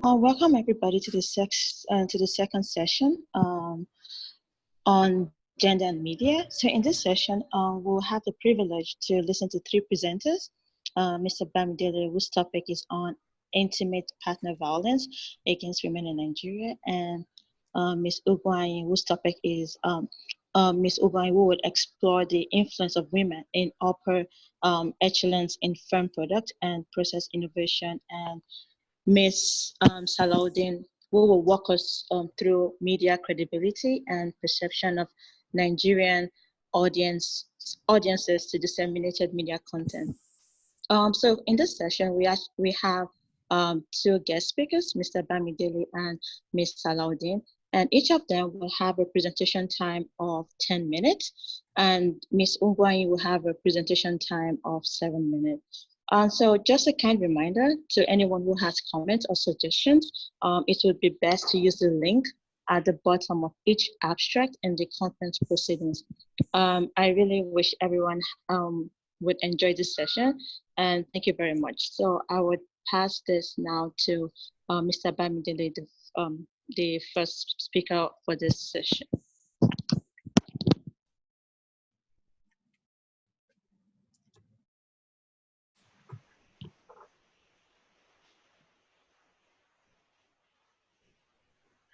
Welcome everybody to the second session on gender and media. So in this session, we'll have the privilege to listen to three presenters. Mr. Bamidele, whose topic is on intimate partner violence against women in Nigeria, and Ms. Ugwuanyi, whose topic is Ms. Ugwuanyi, who would explore the influence of women in upper echelons in farm product and process innovation, and Ms. Salaudin, who will walk us through media credibility and perception of Nigerian audiences to disseminated media content. So in this session, we have two guest speakers, Mr. Bamidele and Ms. Salaudin, and each of them will have a presentation time of 10 minutes, and Ms. Ugwuanyi will have a presentation time of 7 minutes. So just a kind reminder to anyone who has comments or suggestions, it would be best to use the link at the bottom of each abstract in the conference proceedings. I really wish everyone would enjoy this session, and thank you very much. So I would pass this now to Mr. Bamidele, the first speaker for this session.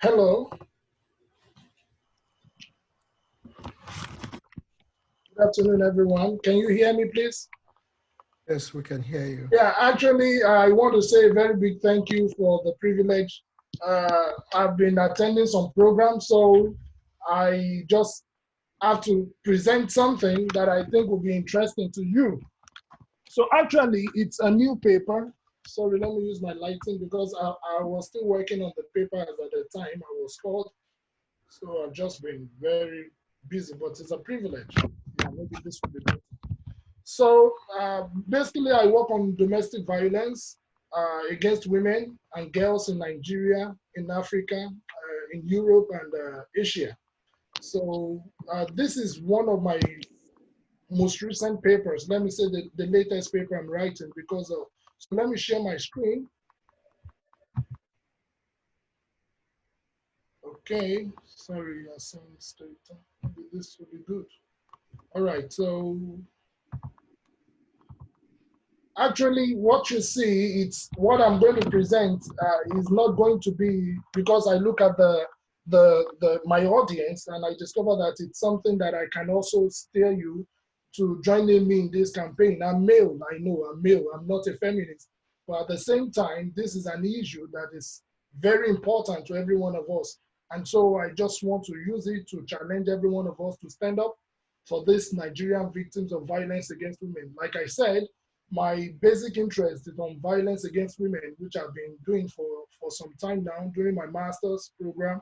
Hello. Good afternoon, everyone. Can you hear me, please? Yes, we can hear you. Yeah, actually, I want to say a very big thank you for the privilege. I've been attending some programs, so I just have to present something that I think will be interesting to you. So actually, it's a new paper. Sorry, let me use my lighting because I was still working on the paper at the time I was called. So I've just been very busy, but it's a privilege. Yeah, maybe this will be better. So basically, I work on domestic violence against women and girls in Nigeria, in Africa, in Europe, and Asia. So this is one of my most recent papers. Let me say the latest paper I'm writing because of. So let me share my screen. Okay, sorry, I sent straight. Maybe this will be good. All right, so actually what you see, it's what I'm going to present is not going to be, because I look at my audience and I discover that it's something that I can also steer you to joining me in this campaign. I'm male, I know I'm male, I'm not a feminist, but at the same time, this is an issue that is very important to every one of us. And so I just want to use it to challenge every one of us to stand up for these Nigerian victims of violence against women. Like I said, my basic interest is on violence against women, which I've been doing for some time now. During my master's program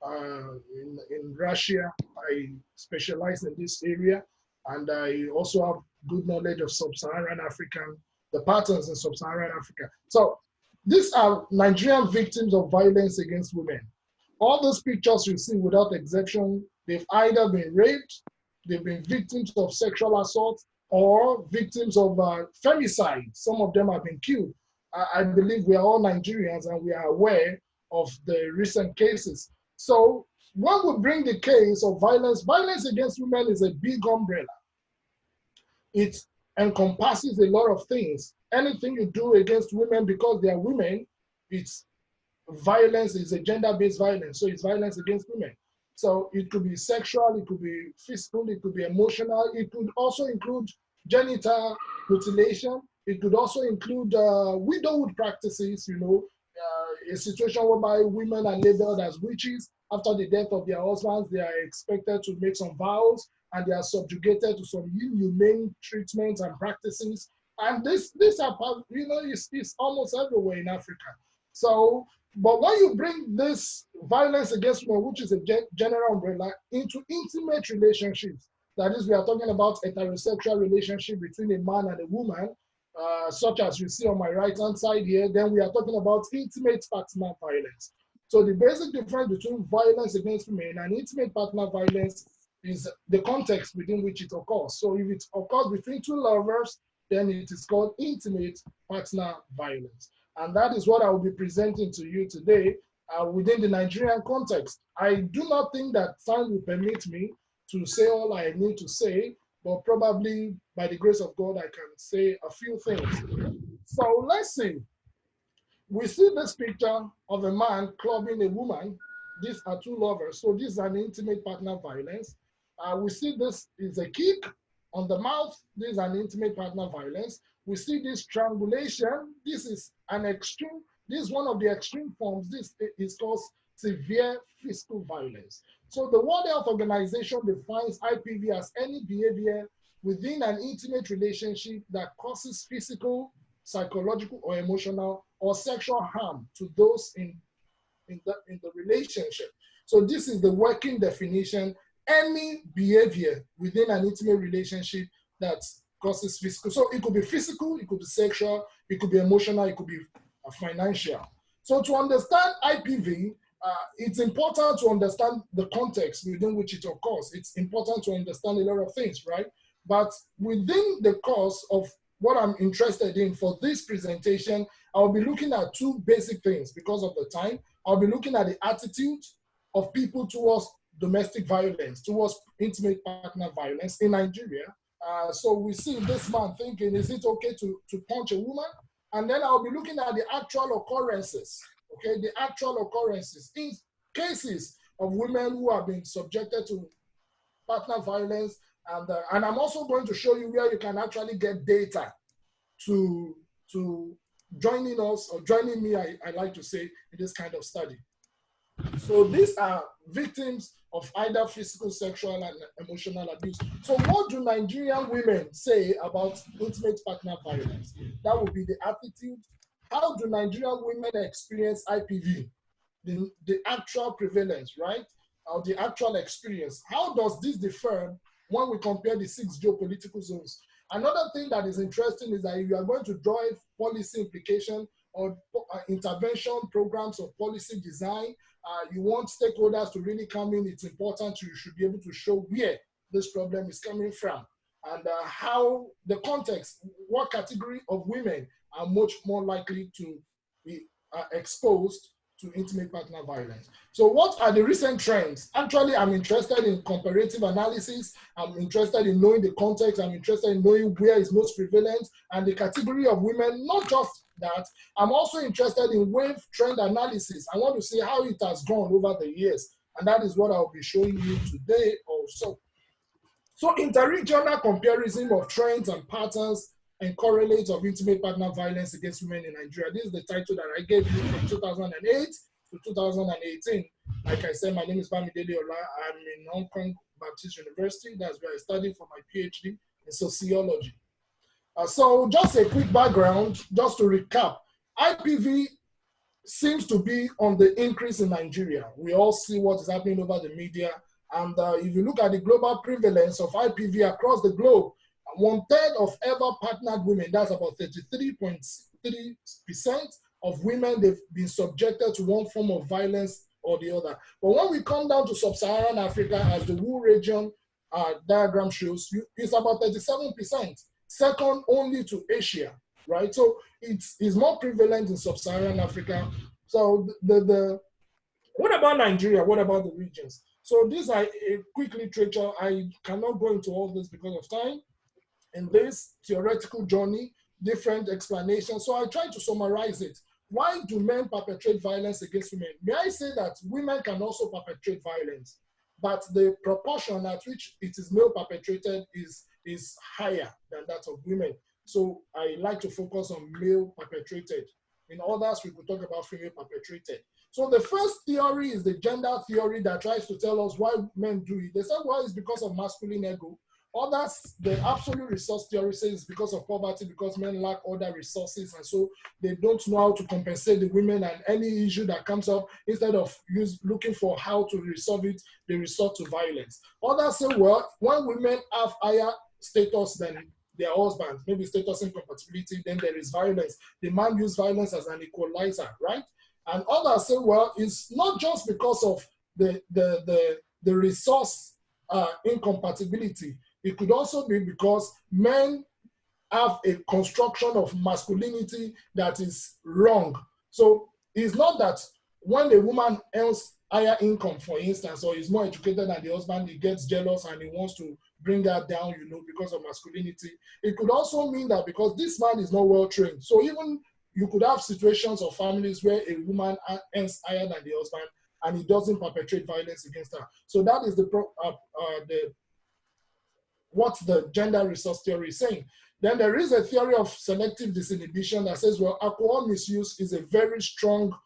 in Russia, I specialize in this area, and I also have good knowledge of sub-Saharan African, the patterns in sub-Saharan Africa. So these are Nigerian victims of violence against women. All those pictures you see, without exception, they've either been raped, they've been victims of sexual assault, or victims of femicide. Some of them have been killed. I believe we are all Nigerians and we are aware of the recent cases. So when we bring the case of violence against women is a big umbrella. It encompasses a lot of things. Anything you do against women because they are women, it's violence, is a gender-based violence, so it's violence against women. So it could be sexual, it could be physical, it could be emotional, it could also include genital mutilation, it could also include widowhood practices, a situation whereby women are labeled as witches. After the death of their husbands, they are expected to make some vows and they are subjugated to some inhumane treatments and practices. And this are, it's almost everywhere in Africa. So, but when you bring this violence against women, which is a general umbrella, into intimate relationships, that is, we are talking about heterosexual relationship between a man and a woman, such as you see on my right-hand side here, then we are talking about intimate partner violence. So the basic difference between violence against women and intimate partner violence is the context within which it occurs. So if it occurs between two lovers, then it is called intimate partner violence. And that is what I will be presenting to you today within the Nigerian context. I do not think that time will permit me to say all I need to say, but probably by the grace of God, I can say a few things. So let's see. We see this picture of a man clubbing a woman. These are two lovers. So this is an intimate partner violence. We see this is a kick on the mouth. This is an intimate partner violence. We see this strangulation. This is an extreme. This is one of the extreme forms. This is called severe physical violence. So the World Health Organization defines IPV as any behavior within an intimate relationship that causes physical, psychological, or emotional or sexual harm to those in the relationship. So this is the working definition. Any behavior within an intimate relationship that causes physical. So it could be physical, it could be sexual, it could be emotional, it could be financial. So to understand IPV, it's important to understand the context within which it occurs. It's important to understand a lot of things, right? But within the course of what I'm interested in for this presentation, I'll be looking at two basic things because of the time. I'll be looking at the attitude of people towards domestic violence, towards intimate partner violence in Nigeria. So we see this man thinking, is it okay to punch a woman? And then I'll be looking at the actual occurrences, okay? The actual occurrences in cases of women who have been subjected to partner violence. And I'm also going to show you where you can actually get data to joining us, or joining me, I like to say, in this kind of study. So these are victims of either physical, sexual, and emotional abuse. So what do Nigerian women say about intimate partner violence? That would be the attitude. How do Nigerian women experience IPV? The actual prevalence, right? Or the actual experience. How does this differ when we compare the 6 geopolitical zones? Another thing that is interesting is that if you are going to drive policy implication or intervention programs or policy design, you want stakeholders to really come in, it's important you should be able to show where this problem is coming from and how the context, what category of women are much more likely to be exposed to intimate partner violence. So what are the recent trends? Actually, I'm interested in comparative analysis. I'm interested in knowing the context. I'm interested in knowing where is most prevalent and the category of women. Not just that, I'm also interested in wave trend analysis. I want to see how it has gone over the years. And that is what I'll be showing you today also. So interregional comparison of trends and patterns and correlates of intimate partner violence against women in Nigeria. This is the title that I gave you from 2008 to 2018. Like I said, my name is Bamidele Ola. I'm in Hong Kong Baptist University. That's where I studied for my PhD in sociology. So just a quick background, just to recap. IPV seems to be on the increase in Nigeria. We all see what is happening over the media. And if you look at the global prevalence of IPV across the globe, 1/3 of ever partnered women, that's about 33.3% of women, they've been subjected to one form of violence or the other. But when we come down to sub-Saharan Africa, as the WU region diagram shows, it's about 37%, second only to Asia, right? So it's more prevalent in sub-Saharan Africa. So what about Nigeria? What about the regions? So these are a quick literature. I cannot go into all this because of time. In this theoretical journey, different explanations. So I try to summarize it. Why do men perpetrate violence against women? May I say that women can also perpetrate violence, but the proportion at which it is male perpetrated is higher than that of women. So I like to focus on male perpetrated. In others, we could talk about female perpetrated. So the first theory is the gender theory that tries to tell us why men do it. They say, well, it's because of masculine ego. Others, the absolute resource theory says it's because of poverty, because men lack other resources, and so they don't know how to compensate the women, and any issue that comes up, instead of looking for how to resolve it, they resort to violence. Others say, well, when women have higher status than their husbands, maybe status incompatibility, then there is violence. The man uses violence as an equalizer, right? And others say, well, it's not just because of the resource incompatibility. It could also be because men have a construction of masculinity that is wrong. So it's not that when a woman earns higher income, for instance, or is more educated than the husband, he gets jealous and he wants to bring her down, because of masculinity. It could also mean that because this man is not well trained. So even you could have situations or families where a woman earns higher than the husband and he doesn't perpetrate violence against her. So that is what the gender resource theory is saying. Then there is a theory of selective disinhibition that says, well, alcohol misuse is a very strong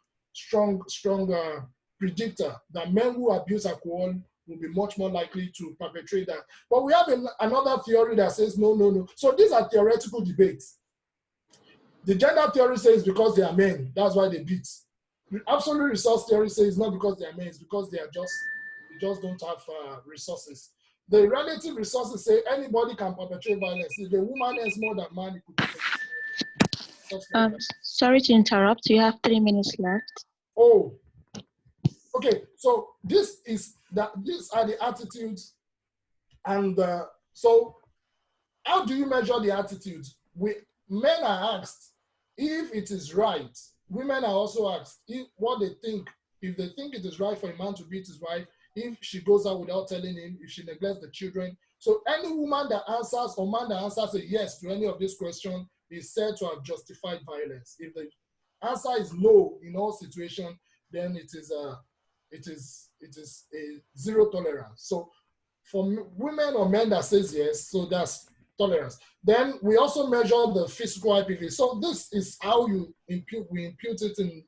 predictor that men who abuse alcohol will be much more likely to perpetrate that. But we have another theory that says, no. So these are theoretical debates. The gender theory says because they are men, that's why they beat. The absolute resource theory says not because they are men, it's because they just don't have resources. The relative resources say anybody can perpetrate violence. If a woman earns more than man, it could be. Sorry to interrupt. You have 3 minutes left. Oh, okay. So these are the attitudes, and so how do you measure the attitudes? Men are asked if it is right. Women are also asked what they think. If they think it is right for a man to beat his wife, if she goes out without telling him, if she neglects the children. So any woman that answers or man that answers a yes to any of these questions is said to have justified violence. If the answer is no in all situations, then it is a zero tolerance. So for women or men that says yes, so that's tolerance. Then we also measure the physical IPV. So this is how we impute it in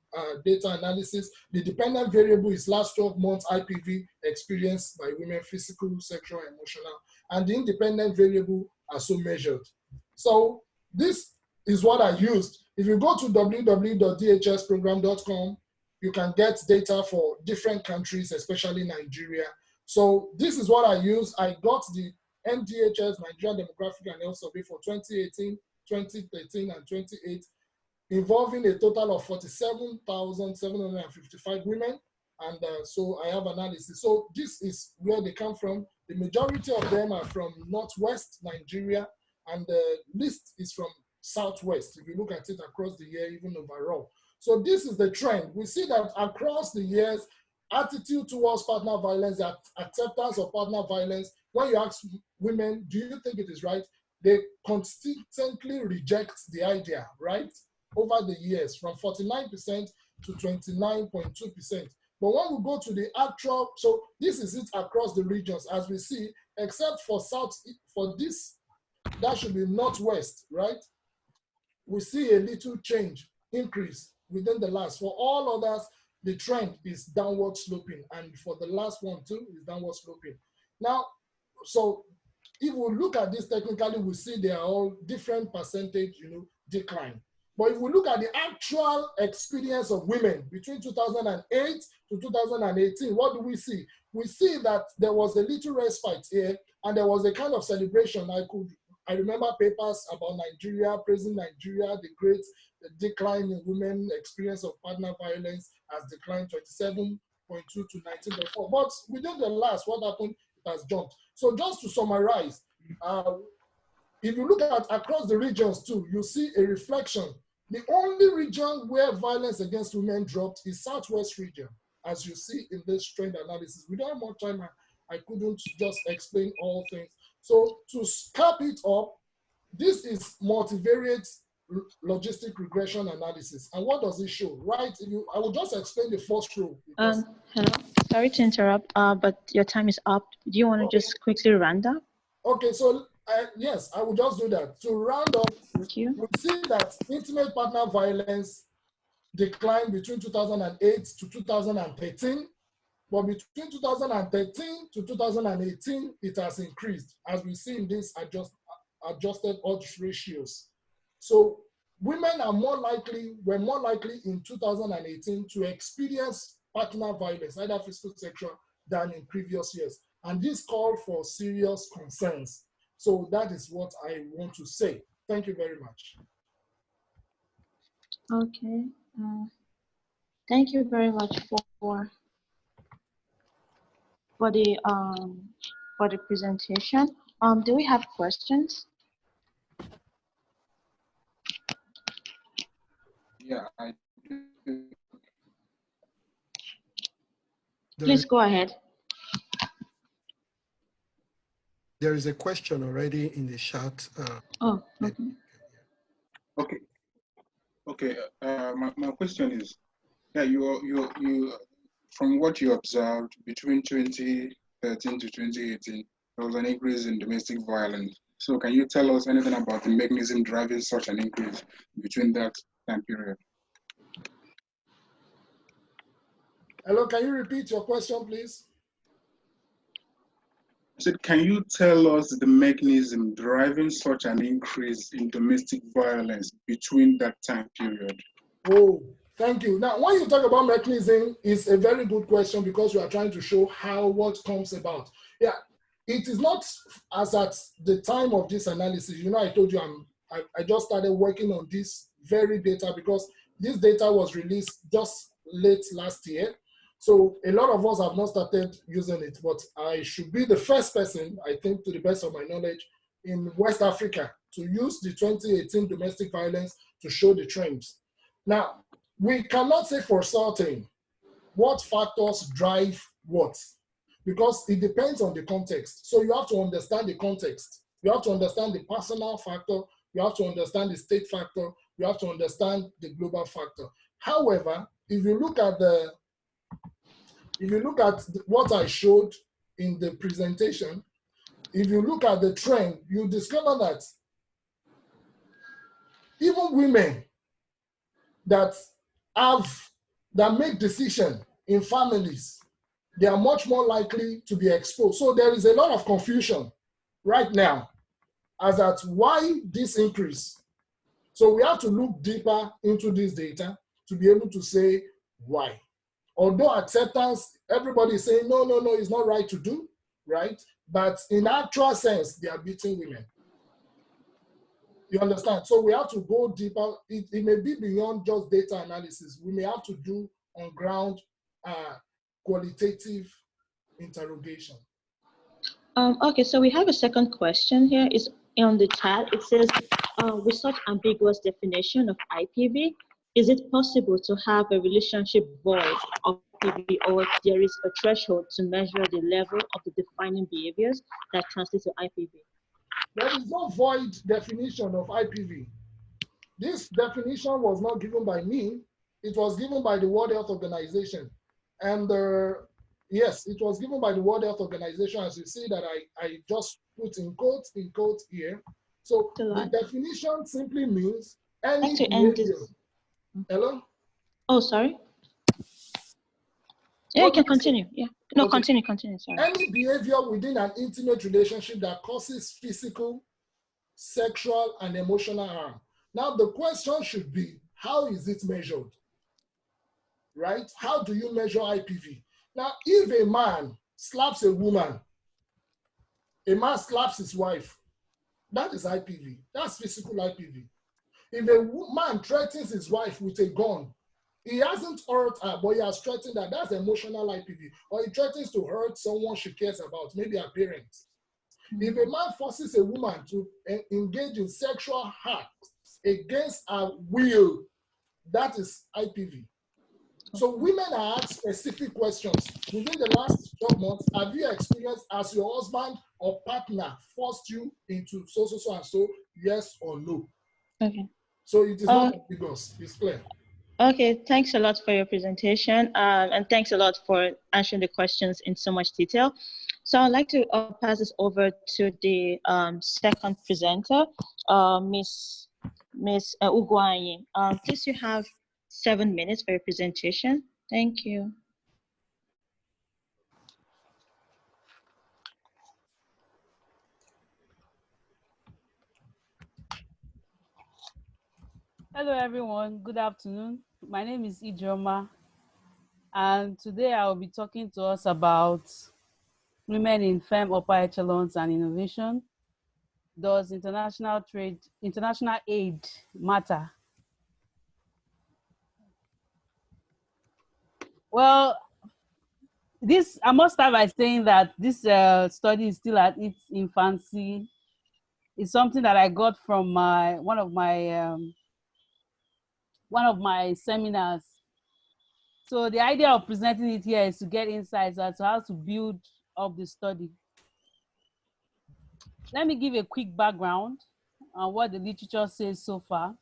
data analysis. The dependent variable is last 12 months IPV experienced by women, physical, sexual, emotional, and the independent variable are so measured. So this is what I used. If you go to www.dhsprogram.com, you can get data for different countries, especially Nigeria. So this is what I use. I got the NDHS, Nigerian Demographic and Health Survey for 2018, 2013, and 2018, involving a total of 47,755 women. And so I have analysis. So this is where they come from. The majority of them are from Northwest Nigeria, and the list is from Southwest, if you look at it across the year, even overall. So this is the trend. We see that across the years, attitude towards partner violence, the acceptance of partner violence, when you ask women, do you think it is right? They consistently reject the idea, right? Over the years, from 49% to 29.2%. But when we go to the actual, so this is it across the regions, as we see, except for this, that should be Northwest, right? We see a little change, increase within the last. For all others, the trend is downward sloping, and for the last one too, is downward sloping. Now, so if we look at this technically, we see they are all different percentage, decline. But if we look at the actual experience of women between 2008 to 2018, what do we see? We see that there was a little respite here, and there was a kind of celebration. I remember papers about Nigeria, praising Nigeria, the great decline in women experience of partner violence has declined 27.2 to 19.4. But within the last, what happened? It has jumped. So just to summarize, if you look at across the regions too, you see a reflection. The only region where violence against women dropped is Southwest region, as you see in this trend analysis. We don't have more time. I couldn't just explain all things. So to cap it up, this is multivariate logistic regression analysis. And what does it show? Right? I will just explain the first row. Hello. Sorry to interrupt, but your time is up. Do you want to just quickly round up? Okay, so yes, I will just do that. To round up, thank you. We see that intimate partner violence declined between 2008 to 2013. But between 2013 to 2018, it has increased, as we see in these adjusted odds ratios. So women were more likely in 2018 to experience partner violence, either physical, sexual, than in previous years. And this called for serious concerns. So that is what I want to say. Thank you very much. Okay. Thank you very much for the presentation. Do we have questions? Yeah, I do. Please go ahead. There is a question already in the chat. Oh, okay. Okay. Okay. My question is, yeah, you from what you observed between 2013 to 2018, there was an increase in domestic violence. So can you tell us anything about the mechanism driving such an increase between that time period? Hello, can you repeat your question, please? I said, can you tell us the mechanism driving such an increase in domestic violence between that time period? Oh, thank you. Now, when you talk about mechanism, it's a very good question because you are trying to show how what comes about. Yeah, it is not as at the time of this analysis. You know, I told you I just started working on this very data because this data was released just late last year. So a lot of us have not started using it, but I should be the first person, I think, to the best of my knowledge, in West Africa to use the 2018 domestic violence to show the trends. Now, we cannot say for certain what factors drive what, because it depends on the context. So you have to understand the context. You have to understand the personal factor. You have to understand the state factor. You have to understand the global factor. However, if you look at what I showed in the presentation, if you look at the trend, you discover that even women that make decisions in families, they are much more likely to be exposed. So there is a lot of confusion right now as at why this increase. So we have to look deeper into this data to be able to say why. Although acceptance, everybody is saying, no, it's not right to do, right? But in actual sense, they are beating women. You understand? So we have to go deeper. It may be beyond just data analysis. We may have to do on ground qualitative interrogation. Okay, so we have a second question here. It's on the chat. It says, with such ambiguous definition of IPV, is it possible to have a relationship void of IPV, or there is a threshold to measure the level of the defining behaviors that translate to IPV? There is no void definition of IPV. This definition was not given by me. It was given by the World Health Organization. And yes, it was given by the World Health Organization, as you see that I just put in quotes here. So the definition simply means any behavior. Hello? Oh, sorry. Yeah, you can continue. Yeah. No, okay. Continue. Sorry. Any behavior within an intimate relationship that causes physical, sexual, and emotional harm. Now, the question should be, how is it measured? Right? How do you measure IPV? Now, if a man slaps a woman, a man slaps his wife, that is IPV. That's physical IPV. If a man threatens his wife with a gun, he hasn't hurt her, but he has threatened her. That's emotional IPV. Or he threatens to hurt someone she cares about, maybe her parents. If a man forces a woman to engage in sexual acts against her will, that is IPV. So women are asked specific questions. Within the last 12 months, have you experienced, as your husband or partner forced you into so and so, yes or no? Okay. So it is not ambiguous, it's clear. Okay, thanks a lot for your presentation, and thanks a lot for answering the questions in so much detail. So I'd like to pass this over to the second presenter, Miss Ugwanyi. Please, you have 7 minutes for your presentation. Thank you. Hello, everyone. Good afternoon. My name is Ijoma, and today I will be talking to us about women in firm upper echelons and innovation. Does international aid matter? Well, I must start by saying that this study is still at its infancy. It's something that I got from one of my one of my seminars. So the idea of presenting it here is to get insights as to how to build up the study. Let me give a quick background on what the literature says so far.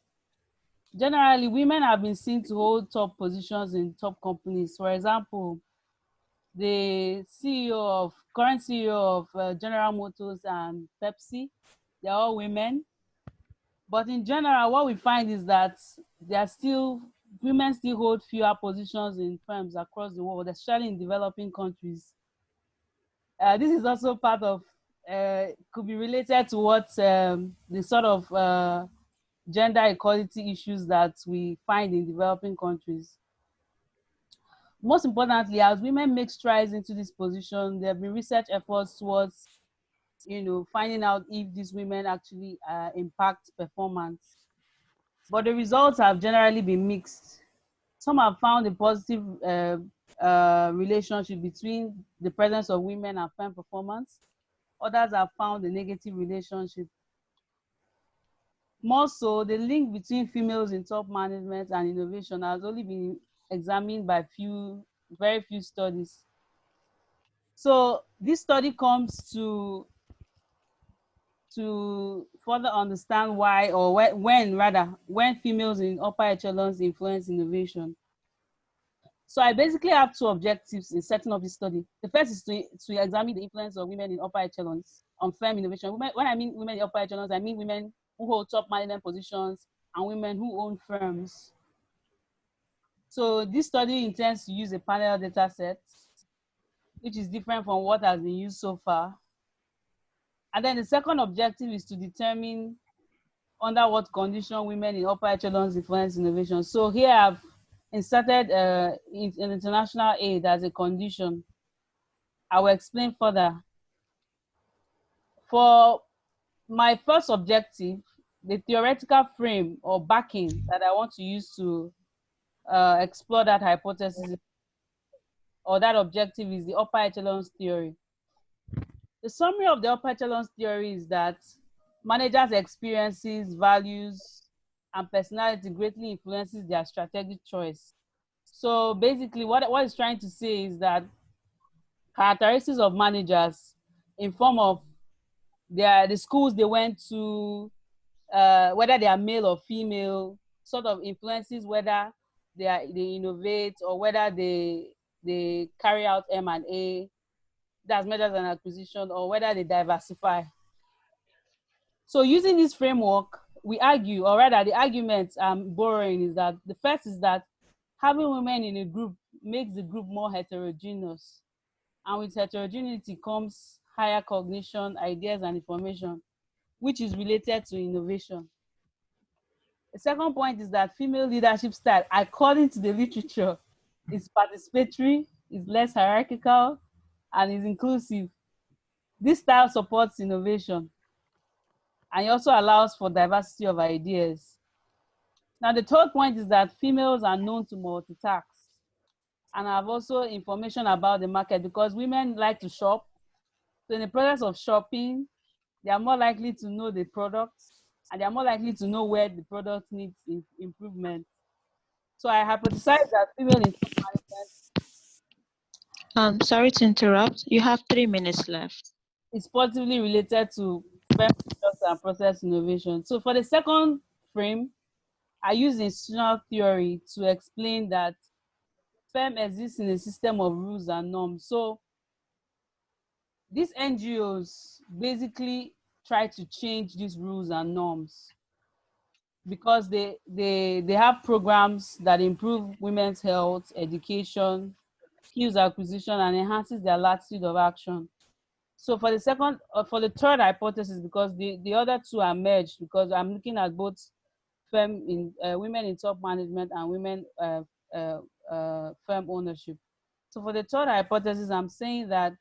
Generally, women have been seen to hold top positions in top companies. For example, the current CEO of General Motors and Pepsi, they're all women. But in general, what we find is that women still hold fewer positions in firms across the world, especially in developing countries. This is also part of, could be related to what the sort of gender equality issues that we find in developing countries. Most importantly, as women make strides into this position, there have been research efforts towards, finding out if these women actually impact performance. But the results have generally been mixed. Some have found a positive relationship between the presence of women and firm performance. Others have found a negative relationship. More so, the link between females in top management and innovation has only been examined by very few studies. So this study comes to further understand why, or when females in upper echelons influence innovation. So I basically have two objectives in setting up this study. The first is to examine the influence of women in upper echelons on firm innovation. When I mean women in upper echelons, I mean women who hold top management positions and women who own firms. So this study intends to use a panel data set, which is different from what has been used so far. And then the second objective is to determine under what condition women in upper echelons influence innovation. So here I've inserted an international aid as a condition. I will explain further. For my first objective, the theoretical frame or backing that I want to use to explore that hypothesis or that objective is the upper echelons theory. The summary of the upper echelons theory is that managers' experiences, values, and personality greatly influences their strategic choice. So basically what it's trying to say is that characteristics of managers in form of the schools they went to, whether they are male or female, sort of influences whether they innovate or whether they carry out M&A, that's mergers and acquisition, or whether they diversify. So using this framework, we argue, or rather the argument I'm borrowing is that the first is that having women in a group makes the group more heterogeneous. And with heterogeneity comes higher cognition, ideas, and information, which is related to innovation. The second point is that female leadership style, according to the literature, is participatory, is less hierarchical, and is inclusive. This style supports innovation, and it also allows for diversity of ideas. Now, the third point is that females are known to multitask and have also information about the market because women like to shop. So in the process of shopping, they are more likely to know the products and they are more likely to know where the product needs improvement. So I hypothesize that female in top management. Sorry to interrupt. You have 3 minutes left. Is positively related to firm products and process innovation. So for the second frame, I use institutional theory to explain that firm exists in a system of rules and norms. So these NGOs basically try to change these rules and norms because they have programs that improve women's health, education, skills acquisition, and enhances their latitude of action. So for the third hypothesis, because the other two are merged, because I'm looking at both women in top management and women firm ownership. So for the third hypothesis, I'm saying that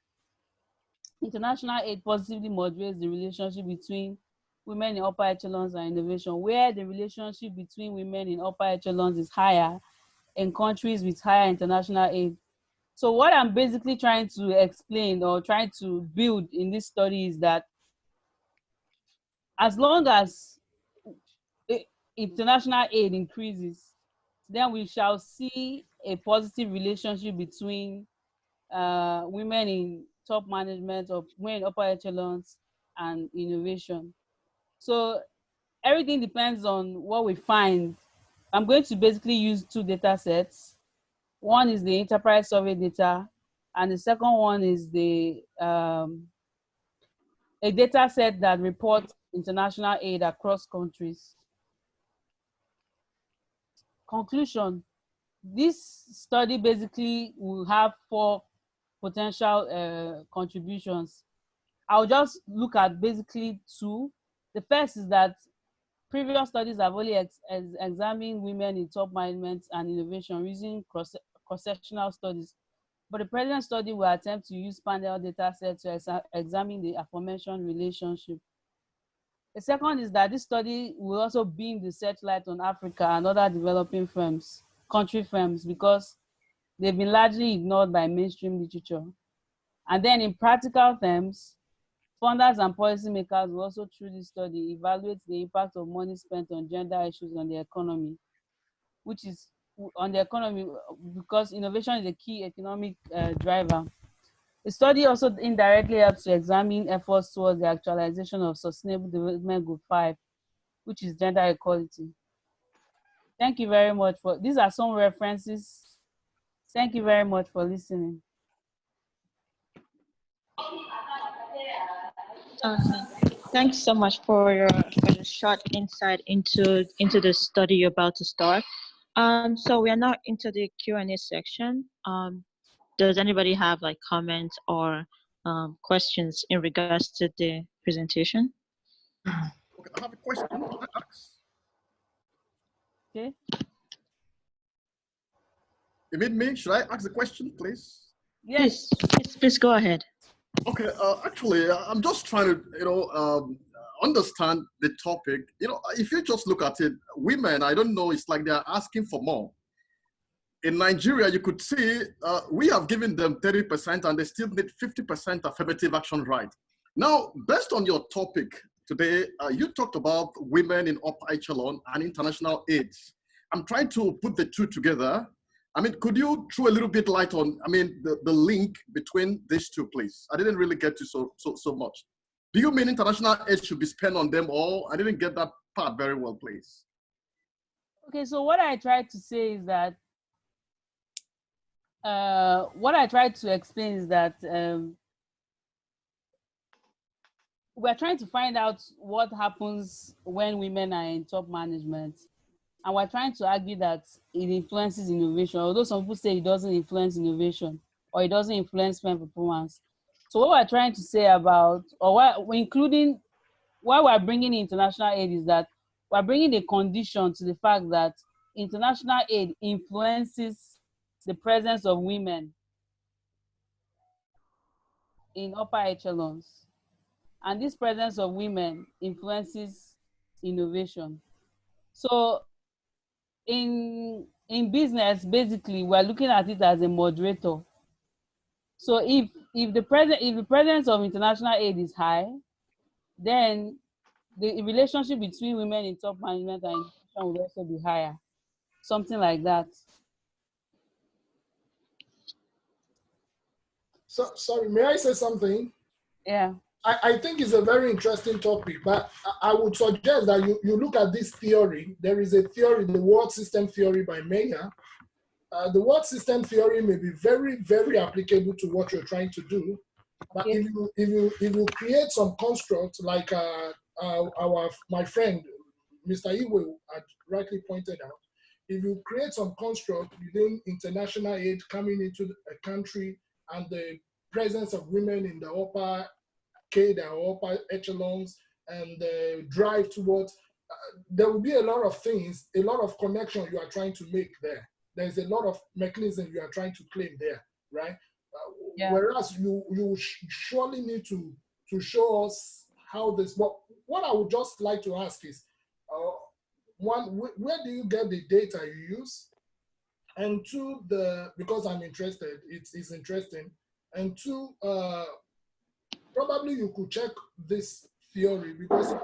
international aid positively moderates the relationship between women in upper echelons and innovation, where the relationship between women in upper echelons is higher in countries with higher international aid. So what I'm basically trying to explain or trying to build in this study is that as long as international aid increases, then we shall see a positive relationship between women in top management or women in upper echelons and innovation. So everything depends on what we find. I'm going to basically use two data sets. One is the enterprise survey data, and the second one is the a data set that reports international aid across countries. Conclusion: this study basically will have four potential contributions. I'll just look at basically two. The first is that previous studies have only examined women in top management and innovation using cross-sectional studies. But the present study will attempt to use panel data sets to examine the aforementioned relationship. The second is that this study will also beam the searchlight on Africa and other developing country firms, because they've been largely ignored by mainstream literature. And then in practical terms, funders and policymakers will also through this study evaluate the impact of money spent on gender issues on the economy, because innovation is a key economic driver. The study also indirectly helps to examine efforts towards the actualization of Sustainable Development Goal 5, which is gender equality. Thank you very much these are some references. Thank you very much for listening. Thanks so much for your short insight into the study you're about to start. So we are now into the Q&A section. Does anybody have like comments or questions in regards to the presentation? Okay, I have a question. Okay. You mean me? Should I ask the question, please? Yes. Please go ahead. Okay, actually, I'm just trying to, understand the topic. If you just look at it, women, I don't know, it's like they're asking for more. In Nigeria, you could see we have given them 30% and they still need 50% affirmative action right. Now, based on your topic today, you talked about women in upper echelon and international aids. I'm trying to put the two together. I mean, could you throw a little bit light on, the link between these two, please? I didn't really get to so much. Do you mean international aid should be spent on them all? I didn't get that part very well, please. Okay, so what I tried to say is that, what I tried to explain is that we're trying to find out what happens when women are in top management. And we're trying to argue that it influences innovation, although some people say it doesn't influence innovation or it doesn't influence firm performance. So what we're trying to say about, or what we're including, why we're bringing in international aid is that we're bringing a condition to the fact that international aid influences the presence of women in upper echelons. And this presence of women influences innovation. So in business, basically, we're looking at it as a moderator. So if the presence of international aid is high, then the relationship between women in top management and innovation will also be higher. Something like that. So, sorry, may I say something? Yeah. I think it's a very interesting topic, but I would suggest that you look at this theory. There is a theory, the world system theory by Meyer. The world system theory may be very, very applicable to what you're trying to do. But Okay. if you create some construct like my friend, Mr. Iwe had rightly pointed out, if you create some construct within international aid coming into a country and the presence of women in the upper upper echelons and drive towards, there will be a lot of things, a lot of connection you are trying to make there. There's a lot of mechanism you are trying to claim there, right? Yeah. Whereas you surely need to show us how this, what I would just like to ask is, one, where do you get the data you use? And two, because I'm interested, it's interesting. And two, probably you could check this theory because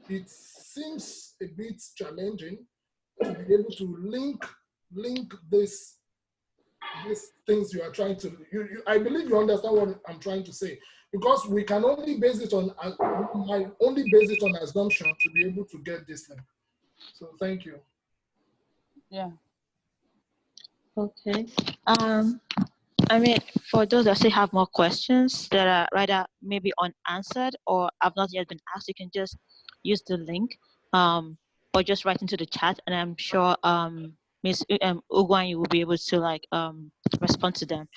it seems a bit challenging to be able to link link these things you are trying to, I believe you understand what I'm trying to say, because we can only base it on, we might only base it on assumption to be able to get this thing. So thank you. Yeah. Okay. I mean, for those that still have more questions that are rather maybe unanswered or have not yet been asked, you can just use the link or just write into the chat, and I'm sure Ms. Ugwanyi will be able to like respond to them.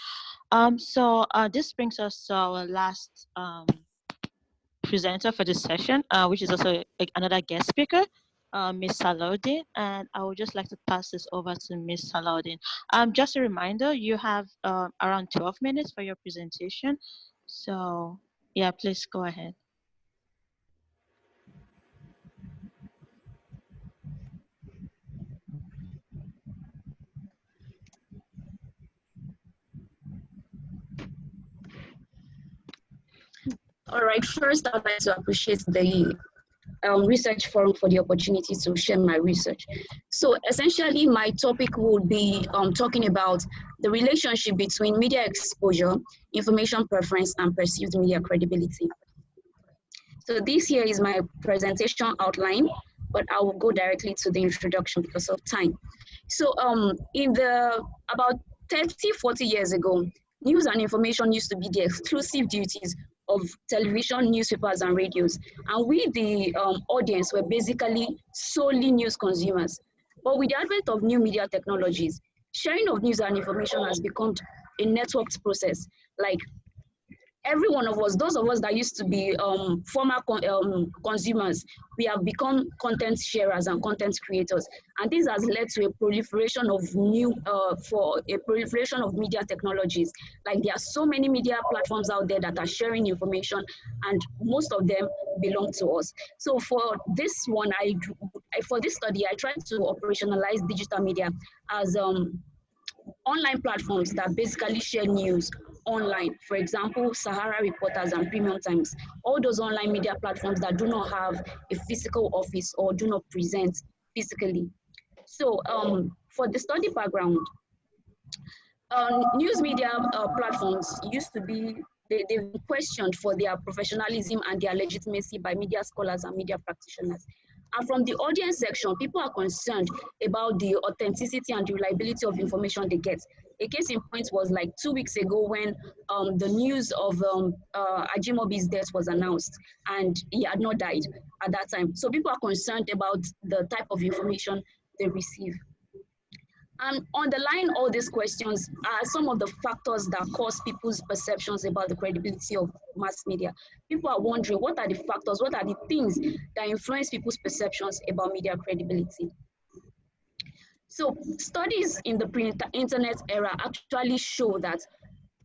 So this brings us to our last presenter for this session, which is also another guest speaker, Ms. Salaudin, and I would just like to pass this over to Ms. Salaudin. Just a reminder, you have around 12 minutes for your presentation. So yeah, please go ahead. All right, first I'd like to appreciate the research forum for the opportunity to share my research. So essentially my topic will be talking about the relationship between media exposure, information preference, and perceived media credibility. So this here is my presentation outline, but I will go directly to the introduction because of time. So about 30, 40 years ago, news and information used to be the exclusive duties of television, newspapers, and radios. And we, the audience, were basically solely news consumers. But with the advent of new media technologies, sharing of news and information has become a networked process. Like every one of us, those of us that used to be former consumers, we have become content sharers and content creators. And this has led to a proliferation of media technologies. Like there are so many media platforms out there that are sharing information, and most of them belong to us. So for this one, for this study, I tried to operationalize digital media as online platforms that basically share news online. For example, Sahara Reporters and Premium Times, all those online media platforms that do not have a physical office or do not present physically. So for the study background, news media platforms used to be, they've been questioned for their professionalism and their legitimacy by media scholars and media practitioners. And from the audience section, people are concerned about the authenticity and the reliability of information they get. A case in point was like 2 weeks ago when the news of Ajimobi's death was announced, and he had not died at that time. So people are concerned about the type of information they receive. And underlying all these questions are some of the factors that cause people's perceptions about the credibility of mass media. People are wondering, what are the factors, what are the things that influence people's perceptions about media credibility? So studies in the pre-internet era actually show that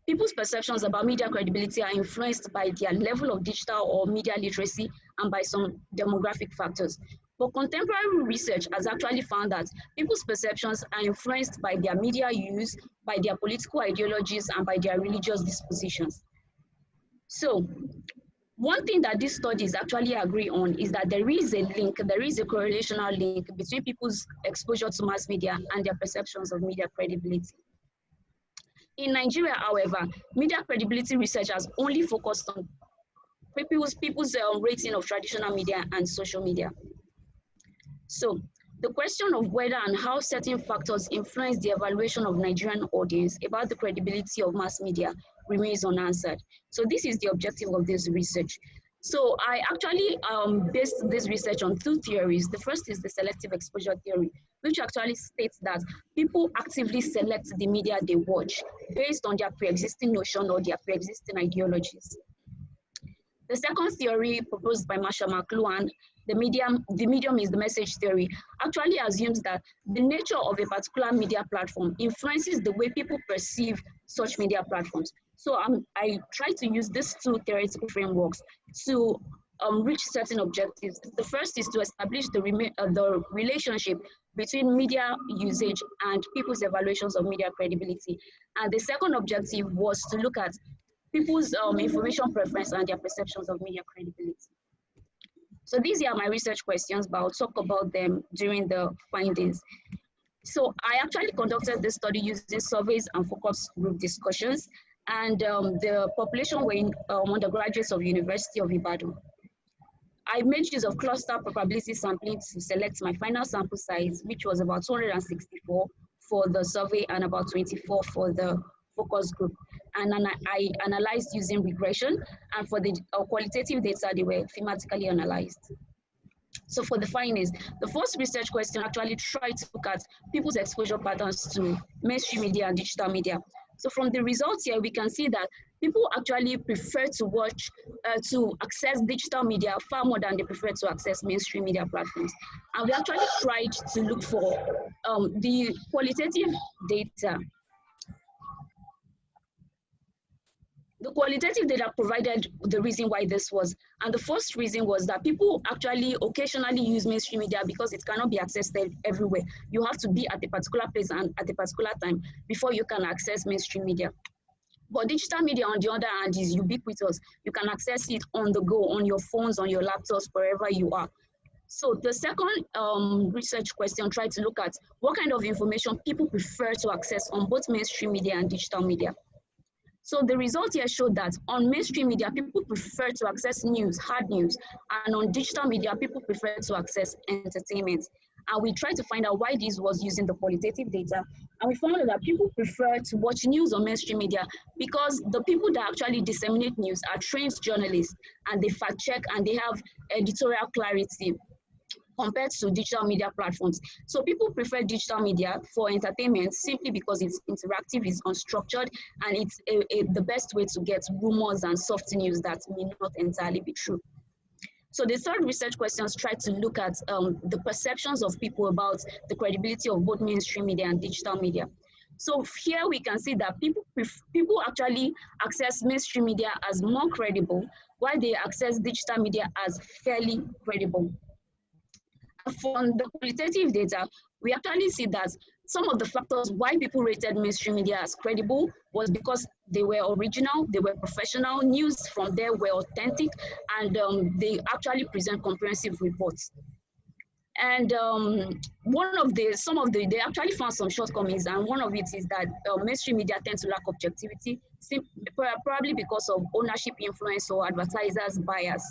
people's perceptions about media credibility are influenced by their level of digital or media literacy and by some demographic factors. But contemporary research has actually found that people's perceptions are influenced by their media use, by their political ideologies, and by their religious dispositions. So one thing that these studies actually agree on is that there is a link, there is a correlational link between people's exposure to mass media and their perceptions of media credibility. In Nigeria, however, media credibility research has only focused on people's rating of traditional media and social media. So the question of whether and how certain factors influence the evaluation of Nigerian audience about the credibility of mass media remains unanswered. So this is the objective of this research. So I actually based this research on two theories. The first is the selective exposure theory, which actually states that people actively select the media they watch based on their pre-existing notion or their pre-existing ideologies. The second theory proposed by Marshall McLuhan, the medium is the message theory, actually assumes that the nature of a particular media platform influences the way people perceive such media platforms. So I try to use these two theoretical frameworks to reach certain objectives. The first is to establish the relationship between media usage and people's evaluations of media credibility. And the second objective was to look at people's information preference and their perceptions of media credibility. So these are my research questions, but I'll talk about them during the findings. So I actually conducted this study using surveys and focus group discussions, and the population were undergraduates of University of Ibadan. I made use of cluster probability sampling to select my final sample size, which was about 264 for the survey and about 24 for the focus group. And then I analyzed using regression, and for the qualitative data, they were thematically analyzed. So for the findings, the first research question actually tried to look at people's exposure patterns to mainstream media and digital media. So from the results here, we can see that people actually prefer to watch, to access digital media far more than they prefer to access mainstream media platforms. And we actually tried to look for the qualitative data. The qualitative data provided the reason why this was, and the first reason was that people actually occasionally use mainstream media because it cannot be accessed everywhere. You have to be at a particular place and at a particular time before you can access mainstream media. But digital media, on the other hand, is ubiquitous. You can access it on the go, on your phones, on your laptops, wherever you are. So the second research question tried to look at what kind of information people prefer to access on both mainstream media and digital media. So the result here showed that on mainstream media, people prefer to access news, hard news, and on digital media, people prefer to access entertainment. And we tried to find out why this was using the qualitative data. And we found out that people prefer to watch news on mainstream media because the people that actually disseminate news are trained journalists, and they fact check and they have editorial clarity compared to digital media platforms. So people prefer digital media for entertainment simply because it's interactive, it's unstructured, and it's the best way to get rumors and soft news that may not entirely be true. So the third research questions tried to look at the perceptions of people about the credibility of both mainstream media and digital media. So here we can see that people actually access mainstream media as more credible, while they access digital media as fairly credible. From the qualitative data, we actually see that some of the factors why people rated mainstream media as credible was because they were original, they were professional, news from there were authentic, and they actually present comprehensive reports. And they actually found some shortcomings, and one of it is that mainstream media tend to lack objectivity, probably because of ownership influence or advertisers' bias.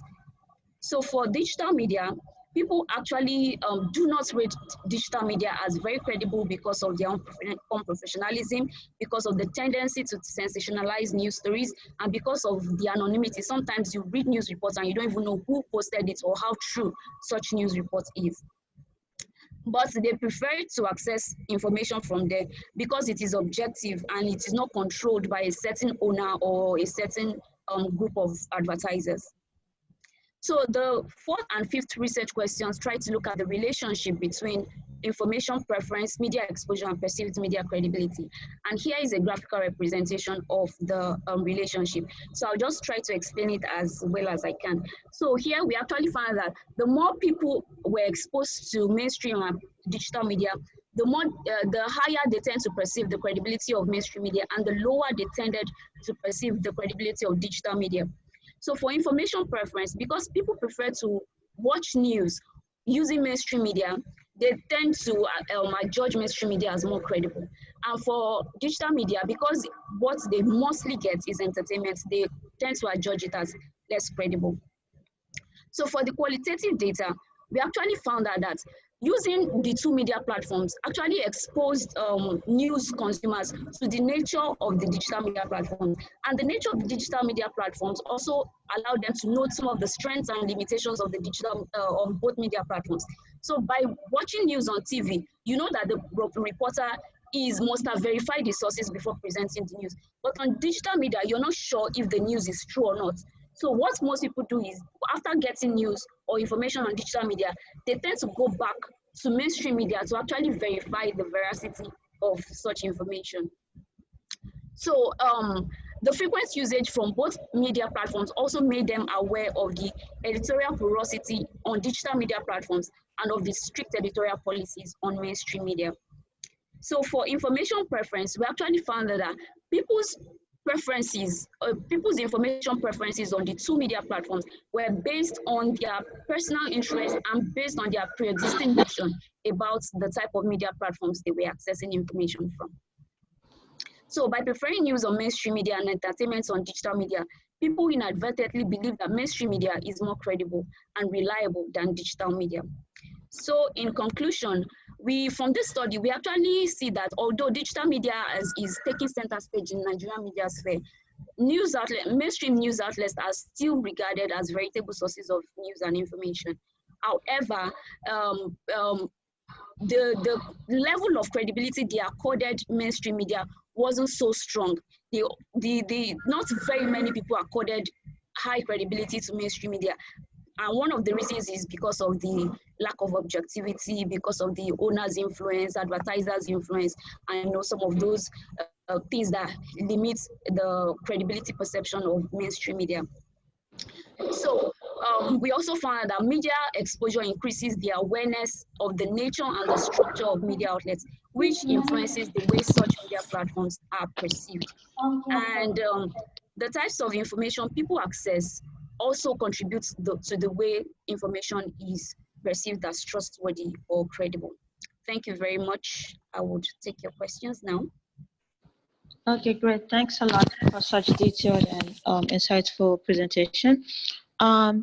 So for digital media, people actually do not rate digital media as very credible because of their unprofessionalism, because of the tendency to sensationalize news stories, and because of the anonymity. Sometimes you read news reports and you don't even know who posted it or how true such news report is. But they prefer to access information from there because it is objective and it is not controlled by a certain owner or a certain group of advertisers. So the fourth and fifth research questions try to look at the relationship between information preference, media exposure, and perceived media credibility. And here is a graphical representation of the relationship. So I'll just try to explain it as well as I can. So here we actually found that the more people were exposed to mainstream and digital media, the higher they tend to perceive the credibility of mainstream media, and the lower they tended to perceive the credibility of digital media. So for information preference, because people prefer to watch news using mainstream media, they tend to judge mainstream media as more credible. And for digital media, because what they mostly get is entertainment, they tend to judge it as less credible. So for the qualitative data, we actually found out that using the two media platforms actually exposed news consumers to the nature of the digital media platforms. And the nature of the digital media platforms also allowed them to note some of the strengths and limitations of the digital, of both media platforms. So by watching news on TV, you know that the reporter must have verified the sources before presenting the news. But on digital media, you're not sure if the news is true or not. So what most people do is, after getting news or information on digital media, they tend to go back to mainstream media to actually verify the veracity of such information. So the frequent usage from both media platforms also made them aware of the editorial porosity on digital media platforms and of the strict editorial policies on mainstream media. So for information preference, we actually found that people's preferences, people's information preferences on the two media platforms were based on their personal interest and based on their pre-existing notion about the type of media platforms they were accessing information from. So by preferring news on mainstream media and entertainment on digital media, people inadvertently believe that mainstream media is more credible and reliable than digital media. So in conclusion, from this study, we actually see that although digital media is taking center stage in Nigerian media sphere, mainstream news outlets are still regarded as veritable sources of news and information. However, the level of credibility they accorded mainstream media wasn't so strong. Not very many people accorded high credibility to mainstream media. And one of the reasons is because of the lack of objectivity, because of the owner's influence, advertisers' influence, and some of those things that limit the credibility perception of mainstream media. So we also found that media exposure increases the awareness of the nature and the structure of media outlets, which influences the way such media platforms are perceived. And the types of information people access also contributes to the way information is perceived as trustworthy or credible. Thank you very much. I would take your questions now. Okay, great. Thanks a lot for such detailed and insightful presentation.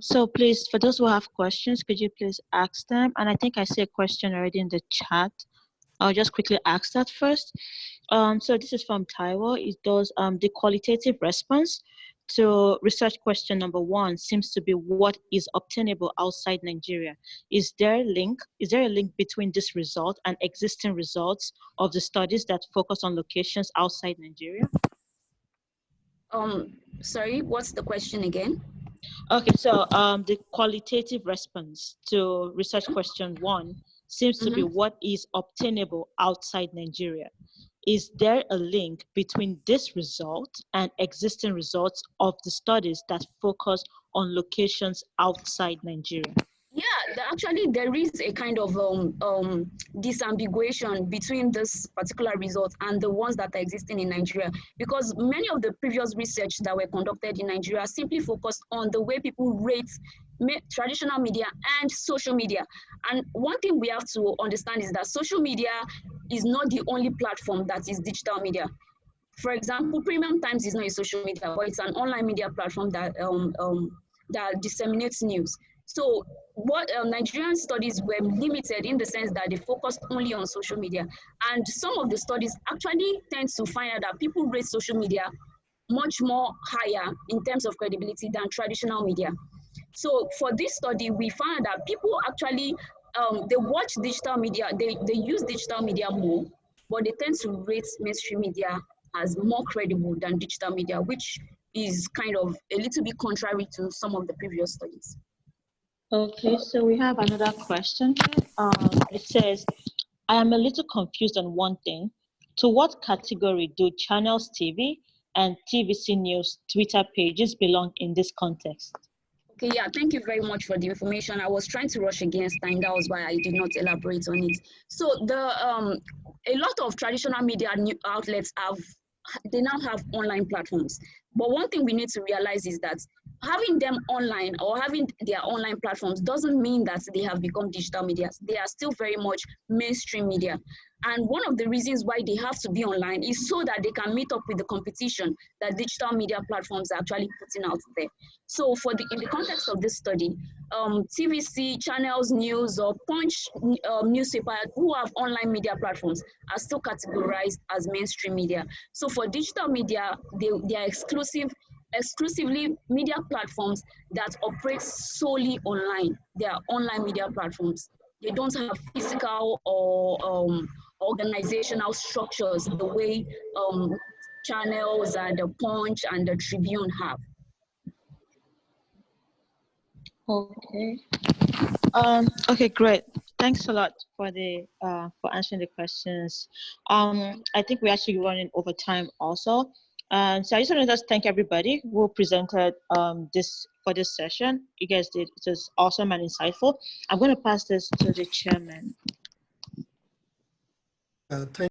So please, for those who have questions, could you please ask them? And I think I see a question already in the chat. I'll just quickly ask that first. So this is from Taiwo. It does the qualitative response to research question number 1 seems to be what is obtainable outside Nigeria. Is there a link between this result and existing results of the studies that focus on locations outside Nigeria? Sorry, what's the question again? Okay, so the qualitative response to research question 1 seems to be what is obtainable outside Nigeria. Is there a link between this result and existing results of the studies that focus on locations outside Nigeria? Yeah, actually there is a kind of disambiguation between this particular result and the ones that are existing in Nigeria, because many of the previous research that were conducted in Nigeria simply focused on the way people rate traditional media and social media. And one thing we have to understand is that social media is not the only platform that is digital media. For example, Premium Times is not a social media, but it's an online media platform that that disseminates news. So what Nigerian studies were limited in the sense that they focused only on social media. And some of the studies actually tend to find out that people rate social media much more higher in terms of credibility than traditional media. So for this study, we found that people actually, they watch digital media, they use digital media more, but they tend to rate mainstream media as more credible than digital media, which is kind of a little bit contrary to some of the previous studies. Okay, so we have another question. It says, I am a little confused on one thing. To what category do Channels TV and TVC News Twitter pages belong in this context? Okay, yeah, thank you very much for the information. I was trying to rush against time. That was why I did not elaborate on it. So a lot of traditional media outlets now have online platforms. But one thing we need to realize is that having them online or having their online platforms doesn't mean that they have become digital media. They are still very much mainstream media. And one of the reasons why they have to be online is so that they can meet up with the competition that digital media platforms are actually putting out there. So in the context of this study, TVC, Channels News, or Punch newspaper who have online media platforms are still categorized as mainstream media. So for digital media, they are exclusively media platforms that operate solely online. They are online media platforms. They don't have physical or organizational structures the way Channels and the Punch and the Tribune have. Okay. Okay, great. Thanks a lot for for answering the questions. I think we're actually running over time also. So I just want to thank everybody who presented for this session. You guys did, it was awesome and insightful. I'm going to pass this to the chairman. Thank